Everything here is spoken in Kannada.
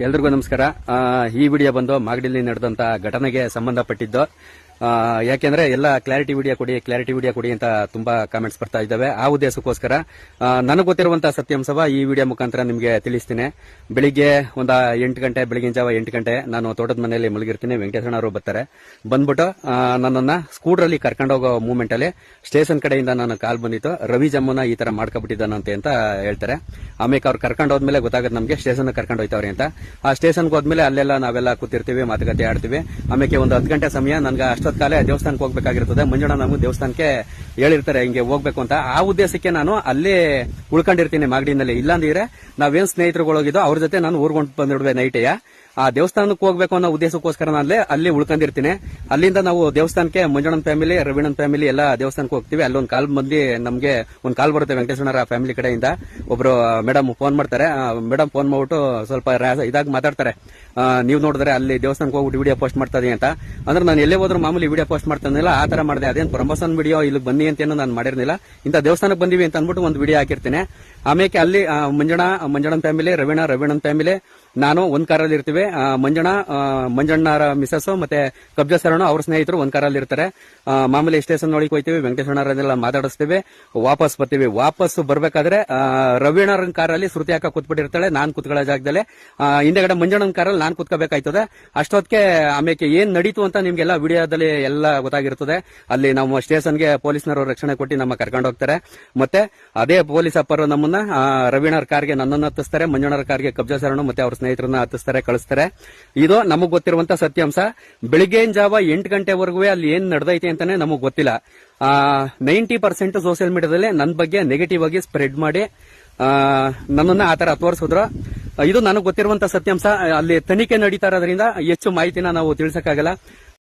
ಎಲ್ರಿಗೂ ನಮಸ್ಕಾರ. ಈ ವಿಡಿಯೋ ಬಂದು ಮಾಗಡಿಯಲ್ಲಿ ನಡೆದಂತ ಘಟನೆಗೆ ಸಂಬಂಧಪಟ್ಟಿದ್ದು. ಯಾಕೆಂದ್ರೆ ಎಲ್ಲ ಕ್ಲಾರಿಟಿ ವಿಡಿಯೋ ಕೊಡಿ ಅಂತ ತುಂಬಾ ಕಾಮೆಂಟ್ಸ್ ಬರ್ತಾ ಇದ್ದಾವೆ. ಆ ಉದ್ದೇಶಕ್ಕೋಸ್ಕರ ನನಗೆ ಗೊತ್ತಿರುವಂತಹ ಸತ್ಯಾಂಶವ ಈ ವಿಡಿಯೋ ಮುಖಾಂತರ ನಿಮಗೆ ತಿಳಿಸ್ತೀನಿ. ಬೆಳಿಗ್ಗೆ ಬೆಳಗಿನ ಜಾವ 8 ಗಂಟೆ ನಾನು ತೋಟದ ಮನೆಯಲ್ಲಿ ಮಲಗಿರ್ತೀನಿ. ವೆಂಕಟೇಶ್ವರ ಅವರು ಬರ್ತಾರೆ. ಬಂದ್ಬಿಟ್ಟು ನನ್ನನ್ನ ಸ್ಕೂಟರ್ ಕರ್ಕೊಂಡು ಹೋಗೋ ಮೂವ್ಮೆಂಟ್ ಅಲ್ಲಿ ಸ್ಟೇಷನ್ ಕಡೆಯಿಂದ ನನ್ನ ಕಾಲ್ ಬಂದಿತ್ತು. ರವಿ ಜಮ್ಮನ ಈ ತರ ಮಾಡ್ಕೊಬಿಟ್ಟಿದ್ದಾನಂತೆ ಅಂತ ಹೇಳ್ತಾರೆ. ಆಮೇಲೆ ಅವ್ರು ಕರ್ಕೊಂಡು ಹೋದ್ಮೇಲೆ ಗೊತ್ತಾಗುತ್ತೆ ನಮಗೆ ಸ್ಟೇಷನ್ ಕರ್ಕೊಂಡು ಹೋಯ್ತವ್ರೆ ಅಂತ. ಆ ಸ್ಟೇಷನ್ಗೆ ಹೋದ್ಮೇಲೆ ಅಲ್ಲೆಲ್ಲ ನಾವೆಲ್ಲ ಕೂತಿರ್ತೀವಿ, ಮಾತುಕತೆ ಆಡ್ತೀವಿ. ಆಮೇಲೆ ಒಂದು 10 ಗಂಟೆ ಸಮಯ ನನ್ಗೆ ಅಷ್ಟೊತ್ಕಾಲೆ ದೇವಸ್ಥಾನಕ್ಕೆ ಹೋಗ್ಬೇಕಾಗಿರ್ತದೆ. ಮಂಜಣ್ಣ ನಮಗೂ ದೇವಸ್ಥಾನಕ್ಕೆ ಹೇಳಿರ್ತಾರೆ ಹಿಂಗೆ ಹೋಗ್ಬೇಕು ಅಂತ. ಆ ಉದ್ದೇಶಕ್ಕೆ ನಾನು ಅಲ್ಲೇ ಉಳ್ಕೊಂಡಿರ್ತೀನಿ ಮಾಗಡಿನಲ್ಲಿ. ಇಲ್ಲಾಂದ್ರೆ ನಾವೇನ್ ಸ್ನೇಹಿತರುಗಳು ಹೋಗಿದ್ದೋ ಅವ್ರ ಜೊತೆ ನಾನು ಊರ್ಗೊಂಡು ಬಂದಿಡುವೆ ನೈಟೆಯ. ಆ ದೇವಸ್ಥಾನಕ್ಕೆ ಹೋಗ್ಬೇಕು ಅನ್ನೋ ಉದ್ದೇಶಕ್ಕೋಸ್ಕರ ನಾನು ಅಲ್ಲಿ ಉಳ್ಕೊಂಡಿರ್ತೀನಿ. ಅಲ್ಲಿಂದ ನಾವು ದೇವಸ್ಥಾನಕ್ಕೆ ಮಂಜಣ್ಣನ ಫ್ಯಾಮಿಲಿ, ರವೀಣನ್ ಫ್ಯಾಮಿಲಿ ಎಲ್ಲ ದೇವಸ್ಥಾನಕ್ಕೆ ಹೋಗ್ತೀವಿ. ಅಲ್ಲೊಂದು ಕಾಲ್ ಬಂದು ನಮಗೆ ಒಂದು ಕಾಲ್ ಬರುತ್ತೆ ವೆಂಕಟೇಶ್ವರ ಫ್ಯಾಮಿಲಿ ಕಡೆಯಿಂದ. ಒಬ್ರು ಮೇಡಮ್ ಫೋನ್ ಮಾಡ್ತಾರೆ. ಮೇಡಮ್ ಫೋನ್ ಮಾಡ್ಬಿಟ್ಟು ಸ್ವಲ್ಪ ಇದಾಗಿ ಮಾತಾಡ್ತಾರೆ. ನೀವು ನೋಡಿದ್ರೆ ಅಲ್ಲಿ ದೇವಸ್ಥಾನಕ್ಕೆ ಹೋಗ್ಬಿಟ್ಟು ವಿಡಿಯೋ ಪೋಸ್ಟ್ ಮಾಡ್ತಾ ಇದೀನಿ ಅಂತ. ಅಂದ್ರೆ ನಾನು ಎಲ್ಲೇ ಹೋದ್ರು ಮಾಮೂಲಿ ವಿಡಿಯೋ ಪೋಸ್ಟ್ ಮಾಡ್ತಾನಿಲ್ಲ, ಆ ತರ ಮಾಡಿದೆ. ಅದೇನು ಪ್ರಮೋಷನ್ ವಿಡಿಯೋ ಇಲ್ಲಿ ಬನ್ನಿ ಅಂತ ನಾನು ಮಾಡಿರ್ಲಿಲ್ಲ. ಇಂಥ ದೇವಸ್ಥಾನಕ್ಕೆ ಬಂದಿವಿ ಅಂತ ಅಂದ್ಬಿಟ್ಟು ಒಂದು ವಿಡಿಯೋ ಹಾಕಿರ್ತೀನಿ. ಆಮೇಲೆ ಅಲ್ಲಿ ಮಂಜಣ್ಣನ ಫ್ಯಾಮಿಲಿ, ರವೀಣನ್ ಫ್ಯಾಮಿಲಿ, ನಾನು ಒಂದ್ ಕಾರಲ್ಲಿ ಇರ್ತೀವಿ. ಮಂಜಣ್ಣರ ಮಿಸಸ್ ಮತ್ತೆ ಕಬ್ಜಾ ಸರಣ ಅವ್ರ ಸ್ನೇಹಿತರು ಒಂದ್ ಕಾರಲ್ಲಿ ಇರ್ತಾರೆ. ಮಾಮೂಲಿ ಸ್ಟೇಷನ್ ನೋಡಿಕ್ ಹೋಯ್ತೀವಿ, ವೆಂಕಟೇಶ್ವರನೆಲ್ಲ ಮಾತಾಡಿಸ್ತೀವಿ, ವಾಪಸ್ ಬರ್ತೀವಿ. ವಾಪಸ್ ಬರ್ಬೇಕಾದ್ರೆ ರವೀಣರನ್ ಕಾರಲ್ಲಿ ಶ್ರುತಿ ಹಾಕ ಕೂತ್ಬಿಟ್ಟಿರ್ತಾಳೆ, ನಾನ್ ಕೂತ್ಕೊಳ್ಳೋ ಜಾಗದಲ್ಲಿ. ಹಿಂದೆಗಡೆ ಮಂಜಣ್ಣನ ಕಾರಲ್ಲಿ ನಾನ್ ಕೂತ್ಕೋಬೇಕಾಯ್ತದೆ. ಅಷ್ಟೊತ್ತಿಗೆ ಆಮೇಲೆ ಏನ್ ನಡೀತು ಅಂತ ನಿಮ್ಗೆಲ್ಲ ವಿಡಿಯೋದಲ್ಲಿ ಎಲ್ಲ ಗೊತ್ತಾಗಿರ್ತದೆ. ಅಲ್ಲಿ ನಮ್ಮ ಸ್ಟೇಷನ್ಗೆ ಪೊಲೀಸ್ನವರು ರಕ್ಷಣೆ ಕೊಟ್ಟು ನಮ್ಮ ಕರ್ಕೊಂಡು ಹೋಗ್ತಾರೆ. ಮತ್ತೆ ಅದೇ ಪೊಲೀಸ್ ಅಪ್ಪರು ನಮ್ಮನ್ನ ರವೀಣರ್ ಕಾರ್ಗೆ ನನ್ನನ್ನು ಹತ್ತಿಸ್ತಾರೆ, ಮಂಜಣ್ಣರ ಕಾರ್ಗೆ ಕಬ್ಜಾ ಸರಣ ಮತ್ತೆ ಅವ್ರ ಸ್ನೇಹಿತರನ್ನ ಹತ್ತಿಸ್ತಾರೆ, ಕಳಿಸ್ತಾರೆ. ಇದು ನಮಗ್ ಗೊತ್ತಿರುವಂತ ಸತ್ಯಾಂಶ. ಬೆಳಿಗ್ಗೆನ ಜಾವ 8 ಗಂಟೆವರೆಗೂ ಅಲ್ಲಿ ಏನ್ ನಡೆದೈತೆ ಅಂತಾನೆ ನಮಗ್ ಗೊತ್ತಿಲ್ಲ. 90% ಸೋಷಿಯಲ್ ಮೀಡಿಯಾದಲ್ಲಿ ನನ್ನ ಬಗ್ಗೆ ನೆಗೆಟಿವ್ ಆಗಿ ಸ್ಪ್ರೆಡ್ ಮಾಡಿ ನನ್ನನ್ನ ಆತರ ತೋರಿಸಿದ್ರು. ಇದು ನನಗೆ ಗೊತ್ತಿರುವಂತ ಸತ್ಯಾಂಶ. ಅಲ್ಲಿ ತನಿಖೆ ನಡೀತಾ ಇರೋದ್ರಿಂದ ಹೆಚ್ಚು ಮಾಹಿತಿನ ನಾವು ತಿಳಿಸಕ್ಕಾಗಲ್ಲ.